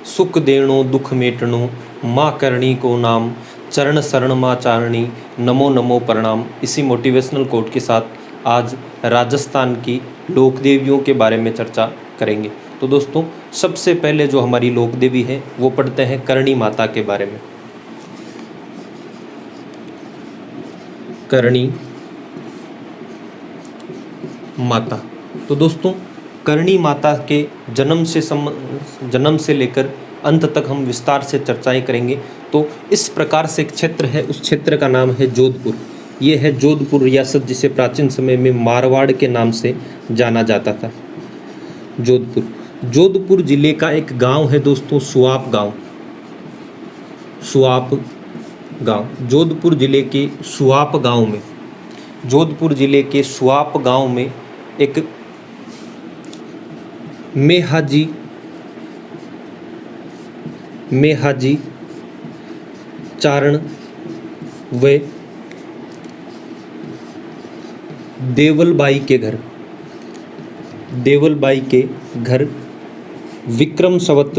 सुख देणो दुख मेटणो, माँ करणी को नाम, चरण शरण माँ चारणी, नमो नमो प्रणाम। इसी मोटिवेशनल कोट के साथ आज राजस्थान की लोक देवियों के बारे में चर्चा करेंगे। तो दोस्तों, सबसे पहले जो हमारी लोक देवी है वो पढ़ते हैं करणी माता के बारे में। करणी माता। तो दोस्तों, करणी माता के जन्म से लेकर अंत तक हम विस्तार से चर्चाएं करेंगे। तो इस प्रकार से एक क्षेत्र है, उस क्षेत्र का नाम है जोधपुर। ये है जोधपुर रियासत, जिसे प्राचीन समय में मारवाड़ के नाम से जाना जाता था। जोधपुर जिले का एक गांव है दोस्तों, सुआप गांव। जोधपुर जिले के सुआप गांव में एक मेहाजी चारण व देवलबाई के घर विक्रम संवत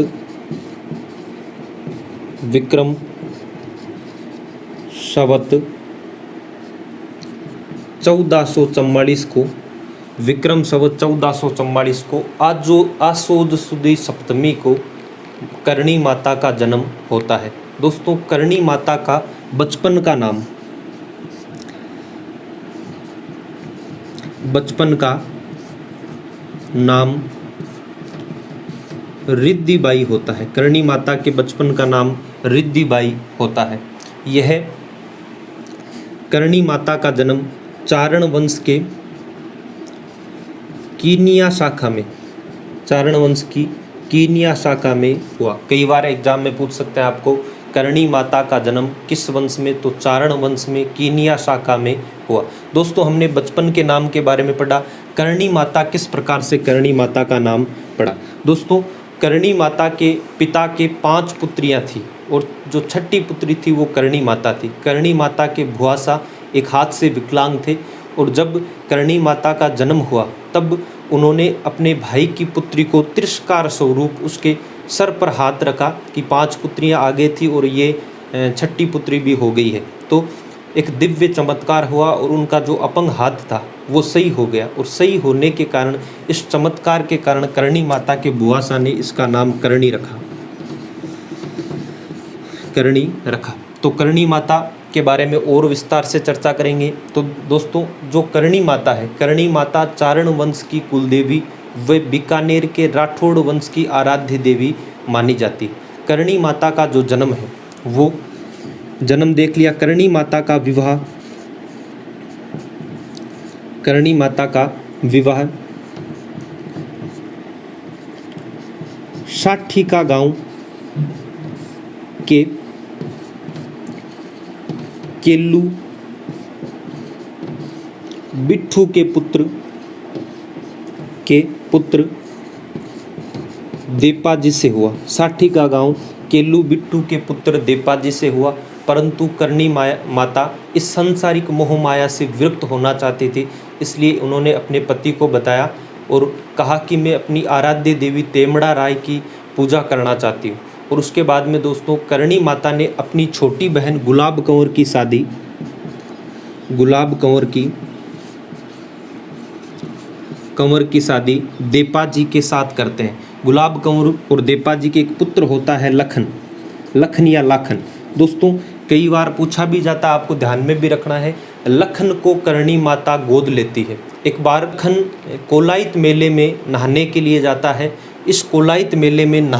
1444 को आसोद सुदी सप्तमी को करणी माता का जन्म होता है। दोस्तों, करणी माता का बचपन का नाम रिद्धिबाई होता है। करणी माता के बचपन का नाम रिद्धिबाई होता है। यह करणी माता का जन्म चारण वंश के कीनिया शाखा में हुआ। कई बार एग्जाम में पूछ सकते हैं आपको, करणी माता का जन्म किस वंश में, तो चारण वंश में कीनिया शाखा में हुआ। दोस्तों, हमने बचपन के नाम के बारे में पढ़ा। करणी माता किस प्रकार से करणी माता का नाम पड़ा। दोस्तों, करणी माता के पिता के 5 पुत्रियां थी और जो छठी पुत्री थी वो करणी माता थी। करणी माता के भुआसा एक हाथ से विकलांग थे और जब करणी माता का जन्म हुआ तब उन्होंने अपने भाई की पुत्री को तिरस्कार स्वरूप उसके सर पर हाथ रखा कि 5 पुत्रियां आगे थी और ये छठी पुत्री भी हो गई है। तो एक दिव्य चमत्कार हुआ और उनका जो अपंग हाथ था वो सही हो गया और सही होने के कारण, इस चमत्कार के कारण करणी माता के बुआसा ने इसका नाम करणी रखा। तो करणी माता के बारे में और विस्तार से चर्चा करेंगे। तो दोस्तों, जो करणी माता है, करणी माता चारण वंश की कुलदेवी व बीकानेर के राठौड़ वंश की आराध्य देवी मानी जाती। करणी माता का जो जन्म है वो जन्म देख लिया। करणी माता का विवाह साठिका गांव के केल्लू बिट्ठू के पुत्र देपाजी से हुआ। साठिका गांव केल्लू बिट्ठू के पुत्र देपाजी से हुआ। परंतु करणी माता इस सांसारिक मोह माया से विरक्त होना चाहती थी, इसलिए उन्होंने अपने पति को बताया और कहा कि मैं अपनी आराध्य देवी तेमड़ा राय की पूजा करना चाहती हूँ। और उसके बाद में दोस्तों, करणी माता ने अपनी छोटी बहन गुलाब कंवर की शादी देपाजी के साथ करते हैं। गुलाब कंवर और देपाजी के एक पुत्र होता है लखन या लाखन। दोस्तों, कई बार पूछा भी जाता है, आपको ध्यान में भी रखना है, लखन को करणी माता गोद लेती है। एक बार लखन कोलाइत मेले में नहाने के लिए जाता है। इस कोलाइत मेले में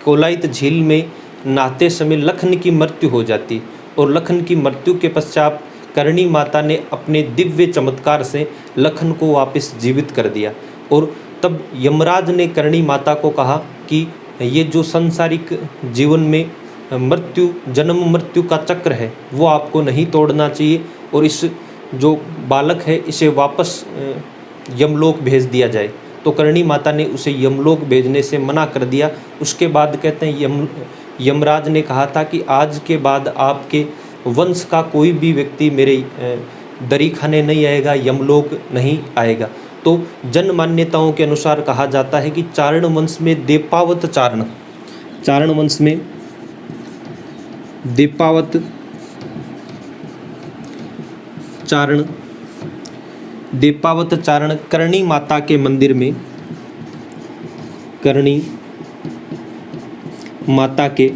कोलाइत झील में नहाते समय लखन की मृत्यु हो जाती और लखन की मृत्यु के पश्चात करणी माता ने अपने दिव्य चमत्कार से लखन को वापस जीवित कर दिया। और तब यमराज ने करणी माता को कहा कि ये जो सांसारिक जीवन में जन्म मृत्यु का चक्र है वो आपको नहीं तोड़ना चाहिए और इस जो बालक है इसे वापस यमलोक भेज दिया जाए। तो करणी माता ने उसे यमलोक भेजने से मना कर दिया। उसके बाद कहते हैं यमराज ने कहा था कि आज के बाद आपके वंश का कोई भी व्यक्ति मेरे दरी खाने नहीं आएगा, यमलोक नहीं आएगा। तो जन मान्यताओं के अनुसार कहा जाता है कि चारण वंश में देपावत चारण चारण वंश में देपावत चारण, देपावत चारण करणी माता के मंदिर में, करणी माता के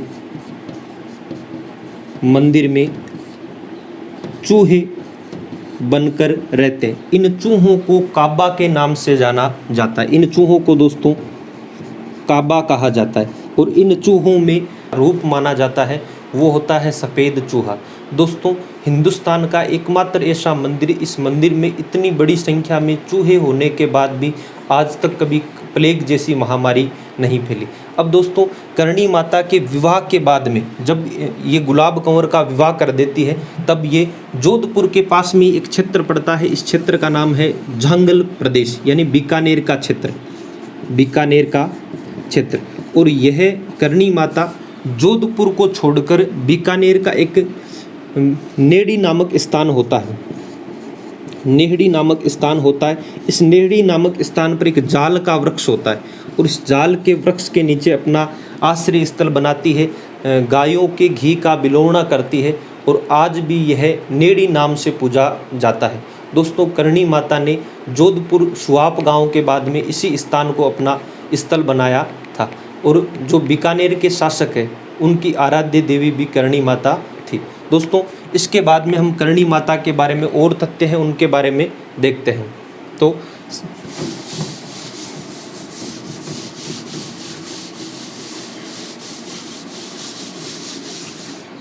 मंदिर में चूहे बनकर रहते हैं। इन चूहों को काबा के नाम से जाना जाता है। इन चूहों को दोस्तों काबा कहा जाता है और इन चूहों में रूप माना जाता है वो होता है सफ़ेद चूहा। दोस्तों हिंदुस्तान का एकमात्र ऐसा मंदिर, इस मंदिर में इतनी बड़ी संख्या में चूहे होने के बाद भी आज तक कभी प्लेग जैसी महामारी नहीं फैली। अब दोस्तों करणी माता के विवाह के बाद में जब ये गुलाब कंवर का विवाह कर देती है तब ये जोधपुर के पास में एक क्षेत्र पड़ता है। इस क्षेत्र का नाम है झांगल प्रदेश, यानी बीकानेर का क्षेत्र, बीकानेर का क्षेत्र। और यह करणी माता जोधपुर को छोड़कर बीकानेर का एक नेहड़ी नामक स्थान होता है, नेहड़ी नामक स्थान होता है। इस नेहड़ी नामक स्थान पर एक जाल का वृक्ष होता है और इस जाल के वृक्ष के नीचे अपना आश्रय स्थल बनाती है, गायों के घी का बिलोवना करती है और आज भी यह नेहड़ी नाम से पूजा जाता है। दोस्तों करणी माता ने जोधपुर सुहाप गांव के बाद में इसी स्थान को अपना स्थल बनाया था और जो बीकानेर के शासक है उनकी आराध्य देवी भी करणी माता थी। दोस्तों इसके बाद में हम करणी माता के बारे में और तथ्य हैं उनके बारे में देखते हैं। तो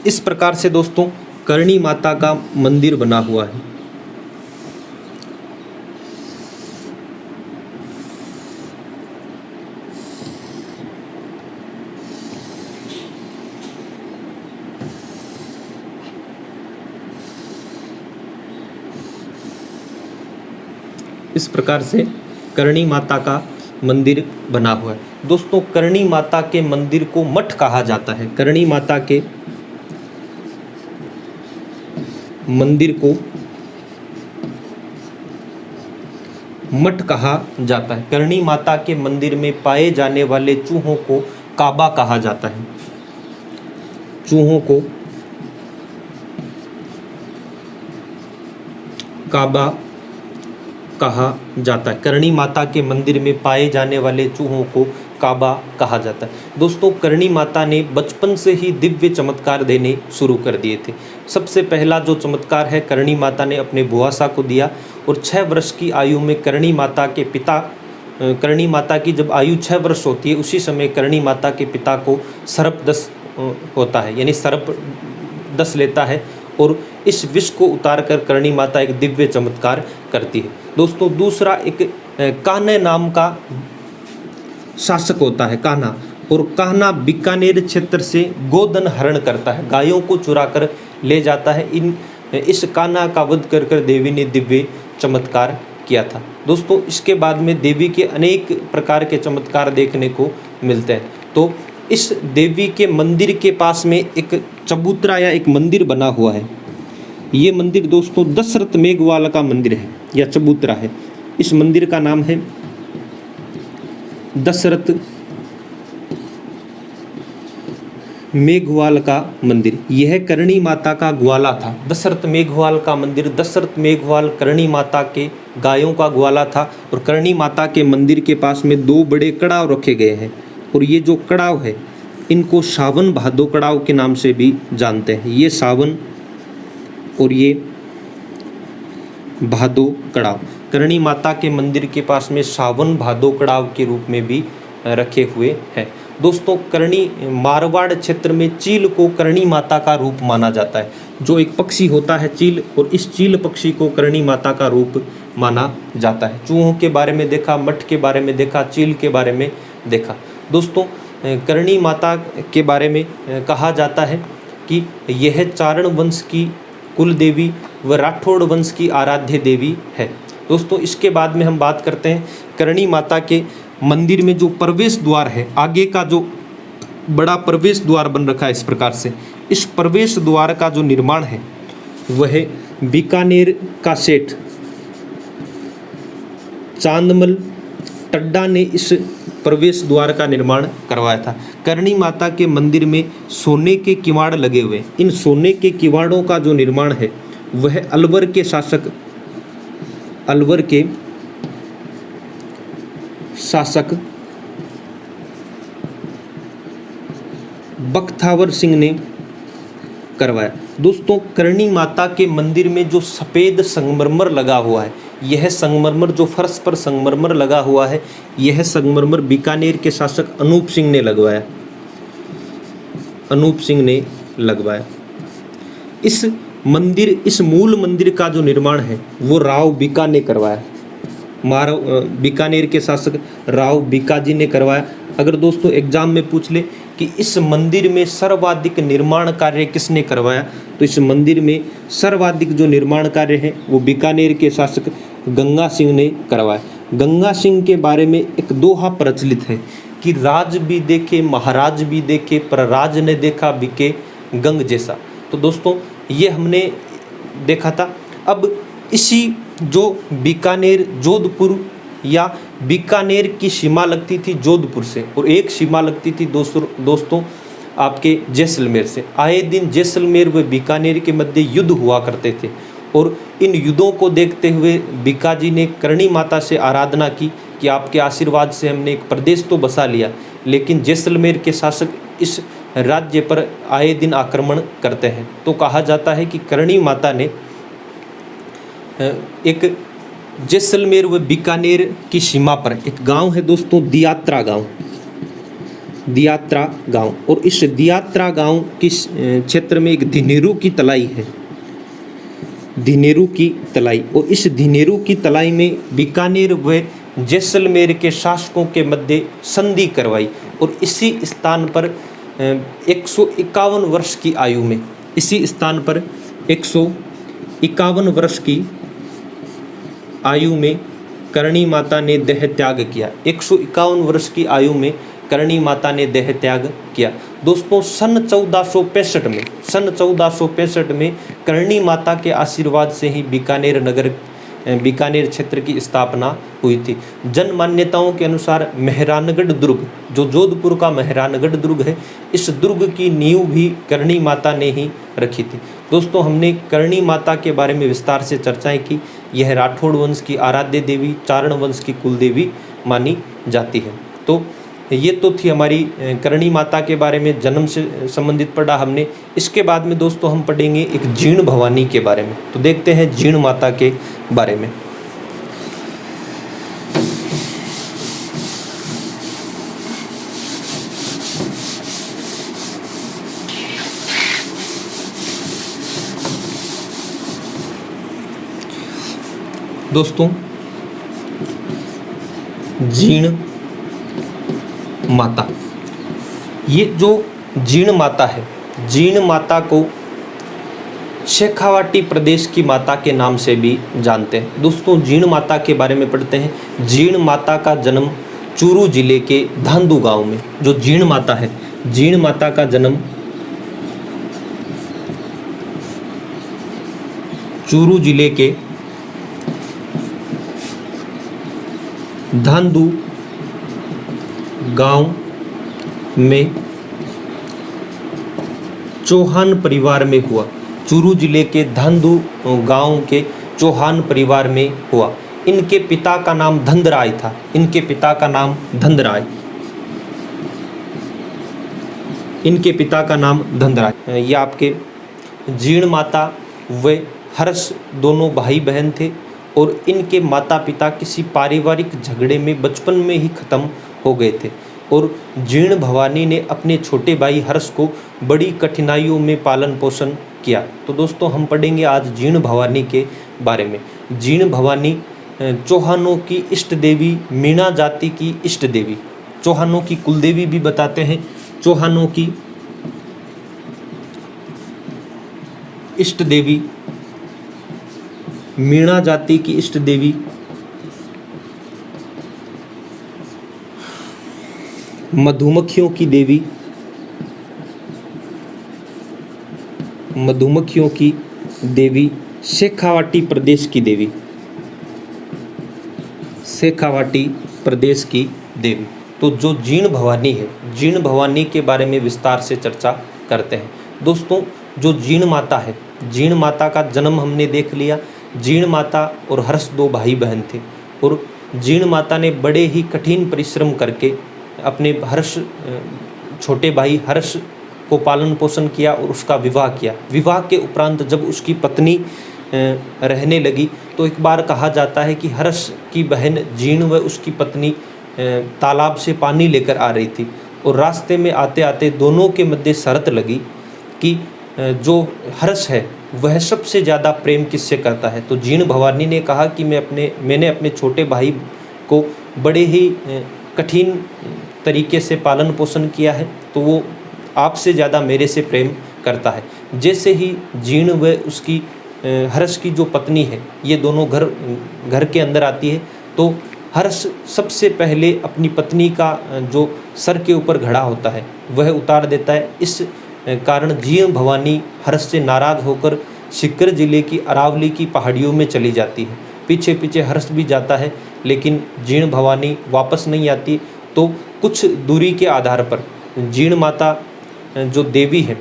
इस प्रकार से दोस्तों करणी माता का मंदिर बना हुआ है। इस प्रकार से करणी माता का मंदिर बना हुआ है। दोस्तों करणी माता के मंदिर को मठ कहा जाता है। करणी माता के मंदिर को मठ कहा जाता है। करणी माता के मंदिर में पाए जाने वाले चूहों को काबा कहा जाता है। चूहों को काबा कहा जाता है। करणी माता के मंदिर में पाए जाने वाले चूहों को काबा कहा जाता है। दोस्तों करणी माता ने बचपन से ही दिव्य चमत्कार देने शुरू कर दिए थे। सबसे पहला जो चमत्कार है करणी माता ने अपने बुआसा को दिया और 6 वर्ष की आयु में करणी माता के पिता, करणी माता की जब आयु 6 वर्ष होती है उसी समय करणी माता के पिता को सर्पदंश होता है, यानी सर्प दस लेता है और इस विष को उतार कर करणी माता एक दिव्य चमत्कार करती है। दोस्तों दूसरा एक कान्हा नाम का शासक होता है, कान्हा, और कान्हा बीकानेर क्षेत्र से गोधन हरण करता है, गायों को चुरा कर ले जाता है। इस कान्हा का वध कर कर देवी ने दिव्य चमत्कार किया था। दोस्तों इसके बाद में देवी के अनेक प्रकार के चमत्कार देखने को मिलते हैं। तो इस देवी के मंदिर के पास में एक चबूतरा या एक मंदिर बना हुआ है। ये मंदिर दोस्तों दशरथ मेघवाल का मंदिर है या चबूतरा है। इस मंदिर का नाम है दशरथ मेघवाल का मंदिर। यह करणी माता का ग्वाला था। दशरथ मेघवाल का मंदिर, दशरथ मेघवाल करणी माता के गायों का ग्वाला था और करणी माता के मंदिर के पास में 2 बड़े कड़ाव रखे गए हैं और ये जो कड़ाव है इनको सावन भादो कड़ाव के नाम से भी जानते हैं। ये सावन और ये भादो कड़ाव करणी माता के मंदिर के पास में सावन भादो कड़ाव के रूप में भी रखे हुए हैं। दोस्तों करणी मारवाड़ क्षेत्र में चील को करणी माता का रूप माना जाता है। जो एक पक्षी होता है चील, और इस चील पक्षी को करणी माता का रूप माना जाता है। चूहों के बारे में देखा, मठ के बारे में देखा, चील के बारे में देखा। दोस्तों करणी माता के बारे में कहा जाता है कि यह चारण वंश की कुल देवी व राठौड़ वंश की आराध्य देवी है। दोस्तों इसके बाद में हम बात करते हैं करणी माता के मंदिर में जो प्रवेश द्वार है, आगे का जो बड़ा प्रवेश द्वार बन रखा है इस प्रकार से, इस प्रवेश द्वार का जो निर्माण है वह बीकानेर का सेठ चांदमल टड्डा ने इस प्रवेश द्वार का निर्माण करवाया था। करणी माता के मंदिर में सोने के किवाड़ लगे हुए, इन सोने के किवाड़ों का जो निर्माण है वह अलवर के शासक बख्तावर सिंह ने करवाया। दोस्तों, करणी माता के मंदिर में जो सफ़ेद संगमरमर लगा हुआ है, यह संगमरमर जो फर्श पर संगमरमर लगा हुआ है, यह संगमरमर बीकानेर के शासक अनूप सिंह ने लगवाया। इस मूल मंदिर का जो निर्माण है वो राव बीका ने करवाया। बीकानेर के शासक राव बीका जी ने करवाया। अगर दोस्तों एग्जाम में पूछ ले कि इस मंदिर में सर्वाधिक निर्माण कार्य किसने करवाया, तो इस मंदिर में सर्वाधिक जो निर्माण कार्य है वो बीकानेर के शासक गंगा सिंह ने करवाया। गंगा सिंह के बारे में एक दोहा प्रचलित है कि राज भी देखे महाराज भी देखे, पर राज ने देखा बिके गंग जैसा। तो दोस्तों ये हमने देखा था। अब इसी जो बीकानेर जोधपुर या बीकानेर की सीमा लगती थी जोधपुर से, और एक सीमा लगती थी दोस्तों आपके जैसलमेर से। आए दिन जैसलमेर व बीकानेर के मध्य युद्ध हुआ करते थे, और इन युद्धों को देखते हुए बीका जी ने करणी माता से आराधना की कि आपके आशीर्वाद से हमने एक प्रदेश तो बसा लिया, लेकिन जैसलमेर के शासक इस राज्य पर आए दिन आक्रमण करते हैं। तो कहा जाता है कि करणी माता ने एक जैसलमेर व बीकानेर की सीमा पर एक गांव है दोस्तों, दियात्रा गांव, और इस दियात्रा गांव की क्षेत्र में एक धिनेरू की तलाई है, और इस धिनेरू की तलाई में बीकानेर व जैसलमेर के शासकों के मध्य संधि करवाई, और इसी स्थान पर 151 वर्ष की आयु में, 151 वर्ष की आयु में करणी माता ने देह त्याग किया। 151 वर्ष की आयु में करणी माता ने देह त्याग किया। दोस्तों सन 1465 में करणी माता के आशीर्वाद से ही बीकानेर क्षेत्र की स्थापना हुई थी। जन मान्यताओं के अनुसार मेहरानगढ़ दुर्ग, जो जोधपुर का मेहरानगढ़ दुर्ग है, इस दुर्ग की नींव भी करणी माता ने ही रखी थी। दोस्तों हमने करणी माता के बारे में विस्तार से चर्चाएं की। यह राठौड़ वंश की आराध्य देवी, चारण वंश की कुल देवी मानी जाती है। तो ये तो थी हमारी करणी माता के बारे में, जन्म से संबंधित पढ़ा हमने। इसके बाद में दोस्तों हम पढ़ेंगे एक जीर्ण भवानी के बारे में। तो देखते हैं जीर्ण माता के बारे में। दोस्तों जीर्ण माता, ये जो जीर्ण माता है, जीर्ण माता को शेखावाटी प्रदेश की माता के नाम से भी जानते हैं। दोस्तों जीर्ण माता के बारे में पढ़ते हैं। जीर्ण माता का जन्म चूरू जिले के धांधु गांव में, जो जीर्ण माता है, जीर्ण माता का जन्म चूरू जिले के धांधु गांव में चौहान परिवार में हुआ। चूरू जिले के धांधु गांव के चौहान परिवार में हुआ। इनके पिता का नाम धंधराय था। इनके पिता का नाम धंधराय। ये आपके जीर्ण माता व हर्ष दोनों भाई बहन थे, और इनके माता पिता किसी पारिवारिक झगड़े में बचपन में ही खत्म हो गए थे, और जीर्ण भवानी ने अपने छोटे भाई हर्ष को बड़ी कठिनाइयों में पालन पोषण किया। तो दोस्तों हम पढ़ेंगे आज जीर्ण भवानी के बारे में। जीर्ण भवानी चौहानों की इष्ट देवी, मीणा जाति की इष्ट देवी, चौहानों की कुलदेवी भी बताते हैं। चौहानों की इष्ट देवी, मीणा जाति की इष्ट देवी, मधुमक्खियों की देवी, मधुमक्खियों की देवी, शेखावाटी प्रदेश की देवी, शेखावाटी प्रदेश की देवी। तो जो जीर्ण भवानी है, जीर्ण भवानी के बारे में विस्तार से चर्चा करते हैं। दोस्तों, जो जीर्ण माता है, जीर्ण माता का जन्म हमने देख लिया। जीर्ण माता और हर्ष दो भाई बहन थे और जीर्ण माता ने बड़े ही कठिन परिश्रम करके अपने छोटे भाई हर्ष को पालन पोषण किया और उसका विवाह किया। विवाह के उपरांत जब उसकी पत्नी रहने लगी तो एक बार कहा जाता है कि हर्ष की बहन जीर्ण व उसकी पत्नी तालाब से पानी लेकर आ रही थी और रास्ते में आते आते दोनों के मध्य शर्त लगी कि जो हर्ष है वह सबसे ज़्यादा प्रेम किससे करता है। तो जीर्ण भवानी ने कहा कि मैंने अपने छोटे भाई को बड़े ही कठिन तरीके से पालन पोषण किया है, तो वो आपसे ज़्यादा मेरे से प्रेम करता है। जैसे ही जीर्ण व उसकी हर्ष की जो पत्नी है, ये दोनों घर के अंदर आती है, तो हर्ष सबसे पहले अपनी पत्नी का जो सर के ऊपर घड़ा होता है वह उतार देता है। इस कारण जीर्ण भवानी हर्ष से नाराज़ होकर सीकर जिले की अरावली की पहाड़ियों में चली जाती है। पीछे पीछे हर्ष भी जाता है, लेकिन जीर्ण भवानी वापस नहीं आती। तो कुछ दूरी के आधार पर जीर्ण माता जो देवी है,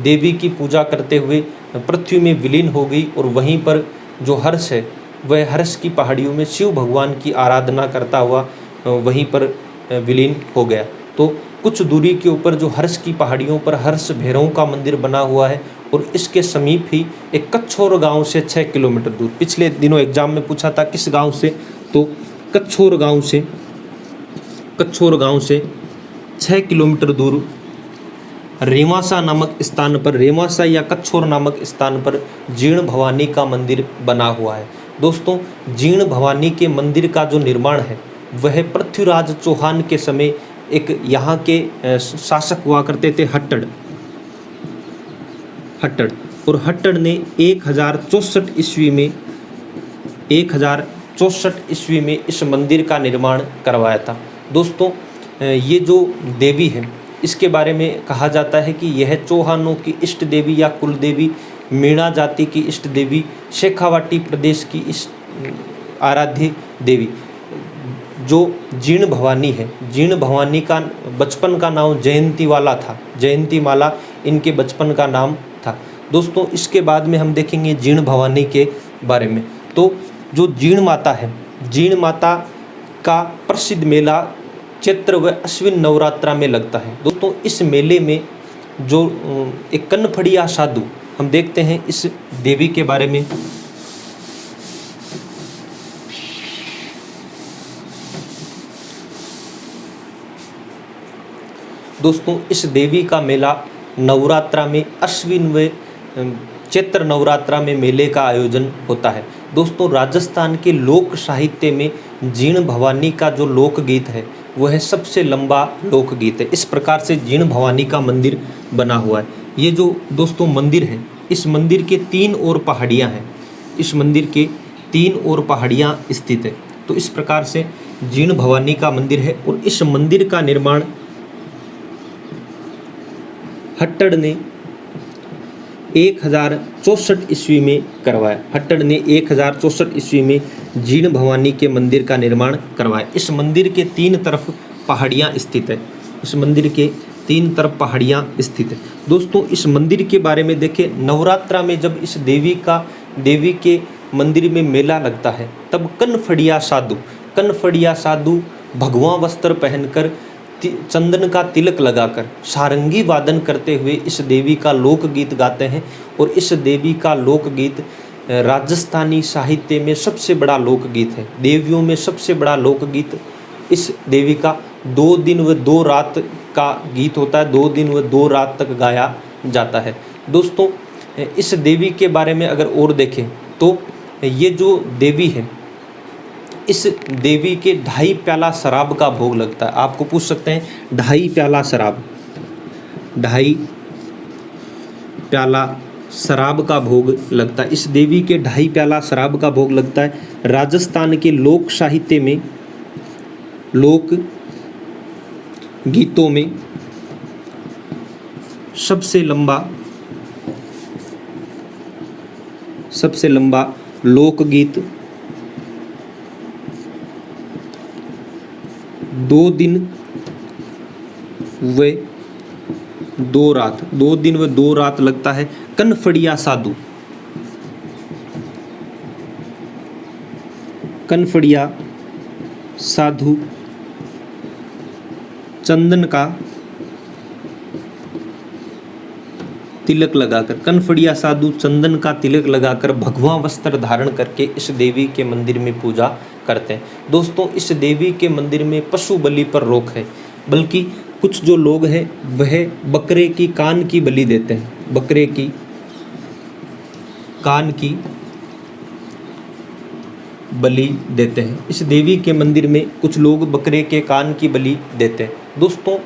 देवी की पूजा करते हुए पृथ्वी में विलीन हो गई और वहीं पर जो हर्ष है वह हर्ष की पहाड़ियों में शिव भगवान की आराधना करता हुआ वहीं पर विलीन हो गया। तो कुछ दूरी के ऊपर जो हर्ष की पहाड़ियों पर हर्ष भैरव का मंदिर बना हुआ है और इसके समीप ही एक कच्छोर गांव से 6 किलोमीटर दूर, पिछले दिनों एग्जाम में पूछा था किस गांव से, तो कच्छोर गांव से 6 किलोमीटर दूर रेवासा नामक स्थान पर, रेवासा या कच्छोर नामक स्थान पर जीर्ण भवानी का मंदिर बना हुआ है। दोस्तों, जीर्ण भवानी के मंदिर का जो निर्माण है वह पृथ्वीराज चौहान के समय एक यहाँ के शासक हुआ करते थे हट्टड़, और हट्टड़ ने 1064 ईस्वी में इस मंदिर का निर्माण करवाया था। दोस्तों, ये जो देवी है इसके बारे में कहा जाता है कि यह चौहानों की इष्ट देवी या कुल देवी, मीणा जाति की इष्ट देवी, शेखावाटी प्रदेश की आराध्य देवी जो जीर्ण भवानी है। जीर्ण भवानी का बचपन का नाम जयंतीवाला था, जयंतीमाला इनके बचपन का नाम था। दोस्तों, इसके बाद में हम देखेंगे जीर्ण भवानी के बारे में। तो जो जीर्ण माता है, जीर्ण माता का प्रसिद्ध मेला चैत्र व अश्विन नवरात्रा में लगता है। दोस्तों, इस मेले में जो एक कनफड़िया साधु, हम देखते हैं इस देवी के बारे में। दोस्तों, इस देवी का मेला नवरात्रा में अश्विन व चैत्र नवरात्रा में मेले का आयोजन होता है। दोस्तों, राजस्थान के लोक साहित्य में जीर्ण भवानी का जो लोकगीत है वह सबसे लंबा लोकगीत है। इस प्रकार से जीर्ण भवानी का मंदिर बना हुआ है। ये जो दोस्तों मंदिर है, इस मंदिर के 3 ओर पहाड़ियाँ हैं, इस मंदिर के 3 ओर पहाड़ियाँ स्थित है। तो इस प्रकार से जीर्ण भवानी का मंदिर है और इस मंदिर का निर्माण हट्टड़ ने 1064 ईस्वी में करवाया। हट्टड़ ने 1064 ईस्वी में जीर्ण भवानी के मंदिर का निर्माण करवाया। इस मंदिर के 3 तरफ पहाड़ियाँ स्थित है, इस मंदिर के 3 तरफ पहाड़ियाँ स्थित है। दोस्तों, इस मंदिर के बारे में देखें, नवरात्रा में जब इस देवी के मंदिर में मेला लगता है तब कनफड़िया साधु भगवा वस्त्र पहनकर चंदन का तिलक लगाकर सारंगी वादन करते हुए इस देवी का लोकगीत गाते हैं। और इस देवी का लोकगीत राजस्थानी साहित्य में सबसे बड़ा लोकगीत है। देवियों में सबसे बड़ा लोकगीत इस देवी का 2 दिन व 2 रात का गीत होता है, 2 दिन व 2 रात तक गाया जाता है। दोस्तों, इस देवी के बारे में अगर और देखें तो ये जो देवी है, इस देवी के 2.5 प्याला शराब का भोग लगता है। आपको पूछ सकते हैं 2.5 प्याला शराब का भोग लगता है। इस देवी के 2.5 प्याला शराब का भोग लगता है। राजस्थान के लोक साहित्य में, लोक गीतों में सबसे लंबा लोकगीत 2 दिन वे 2 रात, 2 दिन व 2 रात लगता है। कनफड़िया साधु, कनफड़िया साधु चंदन का तिलक लगाकर, कनफड़िया साधु चंदन का तिलक लगाकर भगवा वस्त्र धारण करके इस देवी के मंदिर में पूजा करते हैं। दोस्तों, इस देवी के मंदिर में पशु बलि पर रोक है, बल्कि कुछ जो लोग हैं वह बकरे की कान की बलि देते हैं, बकरे की कान की बलि देते हैं। इस देवी के मंदिर में कुछ लोग बकरे के कान की बलि देते हैं। दोस्तों,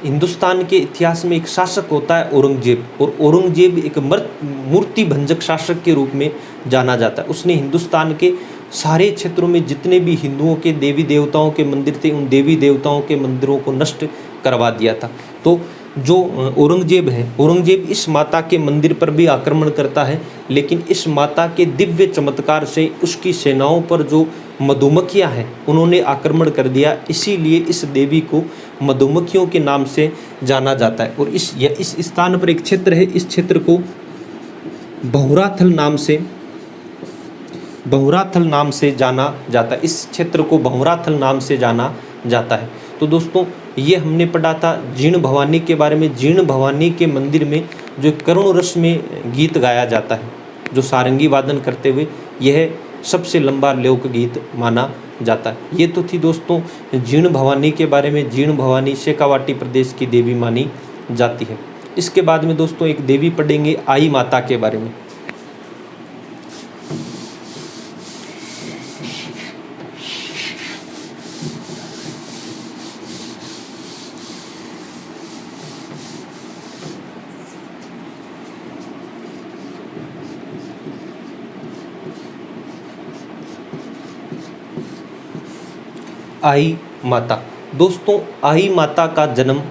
हिंदुस्तान के इतिहास में एक शासक होता है औरंगजेब, और औरंगजेब एक मूर्ति भंजक शासक के रूप में जाना जाता है। उसने हिंदुस्तान के सारे क्षेत्रों में जितने भी हिंदुओं के देवी देवताओं के मंदिर थे, उन देवी देवताओं के मंदिरों को नष्ट करवा दिया था। तो जो औरंगजेब है, औरंगजेब इस माता के मंदिर पर भी आक्रमण करता है, लेकिन इस माता के दिव्य चमत्कार से उसकी सेनाओं पर जो मधुमक्खियां हैं उन्होंने आक्रमण कर दिया। इसीलिए इस देवी को मधुमक्खियों के नाम से जाना जाता है। और इस स्थान पर एक क्षेत्र है, इस क्षेत्र को बहुराथल नाम से जाना जाता है। इस क्षेत्र को बहुराथल नाम से जाना जाता है। तो दोस्तों, ये हमने पढ़ा था जीर्ण भवानी के बारे में। जीर्ण भवानी के मंदिर में जो करुण रस में गीत गाया जाता है, जो सारंगी वादन करते हुए, यह सबसे लंबा लोकगीत माना जाता है। ये तो थी दोस्तों जीर्ण भवानी के बारे में। जीर्ण भवानी शेखावाटी प्रदेश की देवी मानी जाती है। इसके बाद में दोस्तों एक देवी पढ़ेंगे आई माता के बारे में। आई माता, दोस्तों आई माता का जन्म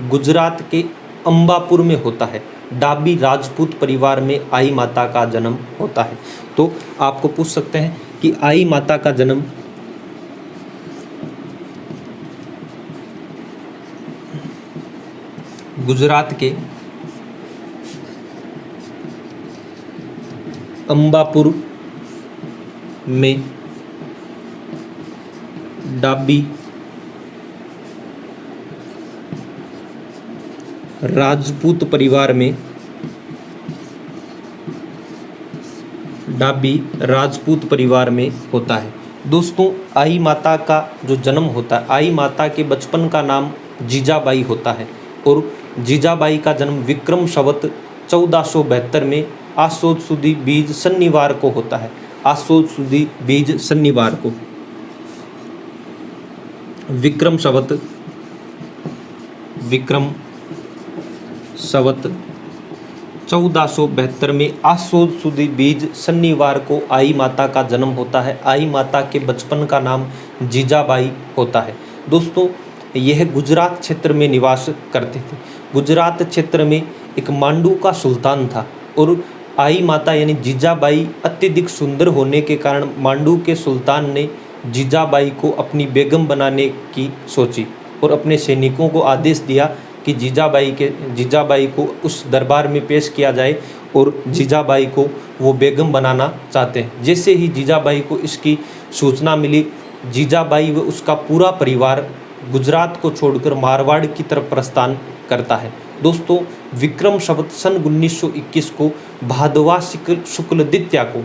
गुजरात के अंबापुर में होता है। डाबी राजपूत परिवार में आई माता का जन्म होता है। तो आपको पूछ सकते हैं कि आई माता का जन्म गुजरात के अंबापुर में डाबी राजपूत परिवार में, डाबी राजपूत परिवार में होता है। दोस्तों, आई माता का जो जन्म होता है, आई माता के बचपन का नाम जीजाबाई होता है, और जीजाबाई का जन्म विक्रम संवत 1472 में आसोद सुदी बीज शनिवार को होता है। आसोद सुदी बीज शनिवार को विक्रम संवत 1472 में आसोद सुदी बीज शनिवार को आई माता का जन्म होता है। आई माता के बचपन का नाम जीजाबाई होता है। दोस्तों, यह गुजरात क्षेत्र में निवास करते थे। गुजरात क्षेत्र में एक मांडू का सुल्तान था, और आई माता यानी जीजाबाई अत्यधिक सुंदर होने के कारण मांडू के सुल्तान ने जीजाबाई को अपनी बेगम बनाने की सोची, और अपने सैनिकों को आदेश दिया कि जीजाबाई को उस दरबार में पेश किया जाए, और जीजाबाई को वो बेगम बनाना चाहते हैं। जैसे ही जीजाबाई को इसकी सूचना मिली, जीजाबाई व उसका पूरा परिवार गुजरात को छोड़कर मारवाड़ की तरफ प्रस्थान करता है। दोस्तों, विक्रम संवत सन 1921 को भादवा शुक्ल द्वितीया को,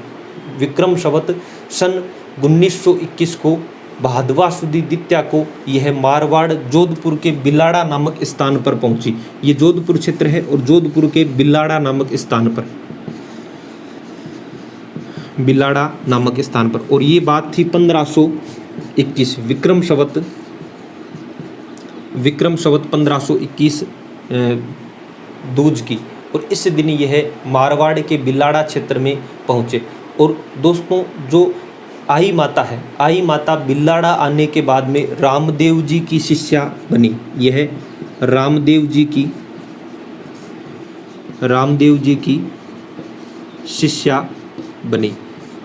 विक्रम संवत सन 1921 को भादवा सुदी द्वितीया को यह मारवाड़ जोधपुर के बिलाड़ा नामक स्थान पर पहुंची। ये जोधपुर क्षेत्र है, और जोधपुर के बिलाड़ा नामक स्थान पर, बिलाड़ा नामक स्थान पर, और ये बात थी 1521 विक्रम संवत 1521 दूज की, और इस दिन यह मारवाड़ के बिलाड़ा क्षेत्र में पहुँचे। और दोस्तों, जो आई माता है, आई माता बिलाड़ा आने के बाद में रामदेव जी की शिष्या बनी। यह रामदेव जी की शिष्या बनी।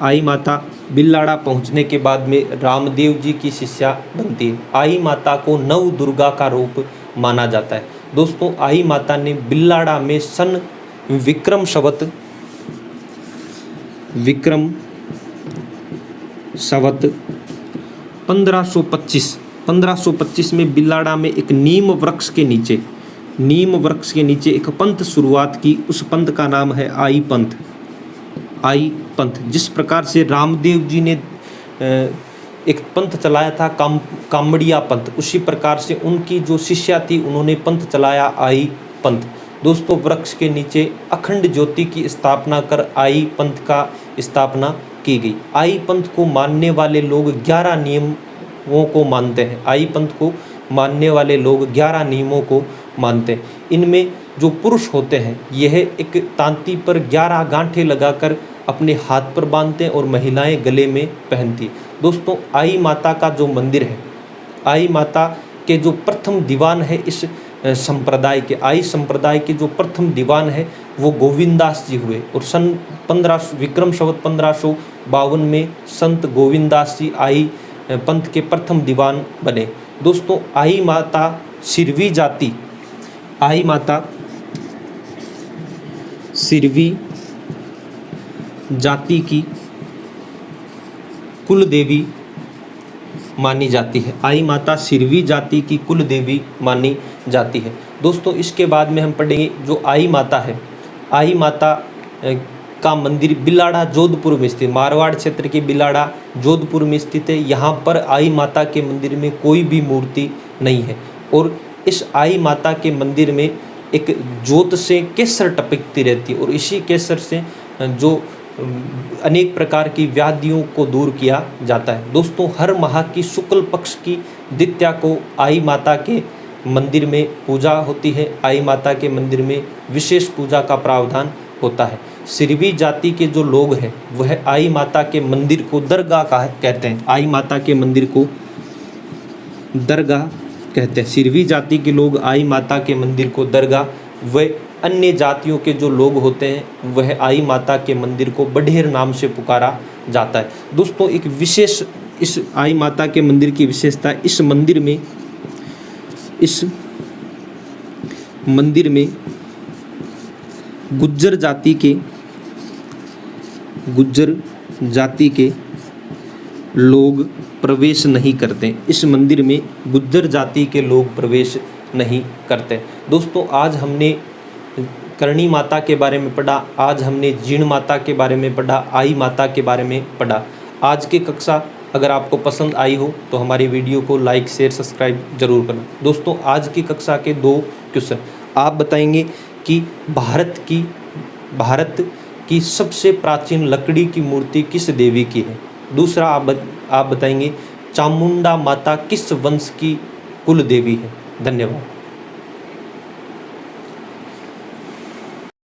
आई माता बिल्लाड़ा पहुंचने के बाद में रामदेव जी की शिष्या बनती है। आई माता को नव दुर्गा का रूप माना जाता है। दोस्तों आई माता ने बिल्लाड़ा में सन विक्रम संवत 1525 में बिल्लाड़ा में एक नीम वृक्ष के नीचे एक पंथ शुरुआत की। उस पंथ का नाम है आई पंथ। जिस प्रकार से रामदेव जी ने एक पंथ चलाया था कामड़िया पंथ, उसी प्रकार से उनकी जो शिष्या थी उन्होंने पंथ चलाया आई पंथ। दोस्तों वृक्ष के नीचे अखंड ज्योति की स्थापना कर आई पंथ का स्थापना की गई। आई पंथ को मानने वाले लोग 11 नियमों को मानते हैं। आई पंथ को मानने वाले लोग 11 नियमों को मानते हैं। इनमें जो पुरुष होते हैं यह एक तांती पर 11 गांठें लगाकर अपने हाथ पर बांधते हैं और महिलाएं गले में पहनती हैं। दोस्तों आई माता का जो मंदिर है, आई माता के जो प्रथम दीवान है इस संप्रदाय के, आई संप्रदाय के जो प्रथम दीवान है वो गोविंदास जी हुए और सन 1500 विक्रम संवत 1552 में संत गोविंदास जी आई पंथ के प्रथम दीवान बने। दोस्तों आई माता सिरवी जाति की कुल देवी मानी जाती है। आई माता सिरवी जाति की कुल देवी मानी जाती है। दोस्तों इसके बाद में हम पढ़ेंगे जो आई माता है। आई माता का मंदिर बिल्लाड़ा जोधपुर में स्थित, मारवाड़ क्षेत्र के बिल्लाड़ा जोधपुर में स्थित है। यहाँ पर आई माता के मंदिर में कोई भी मूर्ति नहीं है और इस आई माता के मंदिर में एक जोत से केसर टपकती रहती है और इसी केसर से जो अनेक प्रकार की व्याधियों को दूर किया जाता है। दोस्तों हर माह की शुक्ल पक्ष की द्वितीया को आई माता के मंदिर में पूजा होती है। आई माता के मंदिर में विशेष पूजा का प्रावधान होता है। सिरवी जाति के जो लोग हैं वह आई माता के मंदिर को दरगाह कहते हैं। आई माता के मंदिर को दरगाह कहते हैं। सिरवी जाति के लोग आई माता के मंदिर को दरगाह, व अन्य जातियों के जो लोग होते हैं वह आई माता के मंदिर को बढेर नाम से पुकारा जाता है। दोस्तों एक विशेष इस आई माता के मंदिर की विशेषता, इस मंदिर में गुज्जर जाति के लोग प्रवेश नहीं करते। इस मंदिर में गुज्जर जाति के लोग प्रवेश नहीं करते। दोस्तों आज हमने करणी माता के बारे में पढ़ा, आज हमने जीण माता के बारे में पढ़ा, आई माता के बारे में पढ़ा। आज की कक्षा अगर आपको पसंद आई हो तो हमारी वीडियो को लाइक शेयर सब्सक्राइब जरूर करना। दोस्तों आज की कक्षा के 2 क्वेश्चन, आप बताएंगे कि भारत की सबसे प्राचीन लकड़ी की मूर्ति किस देवी की है। दूसरा आप बताएंगे चामुंडा माता किस वंश की कुल देवी है। धन्यवाद।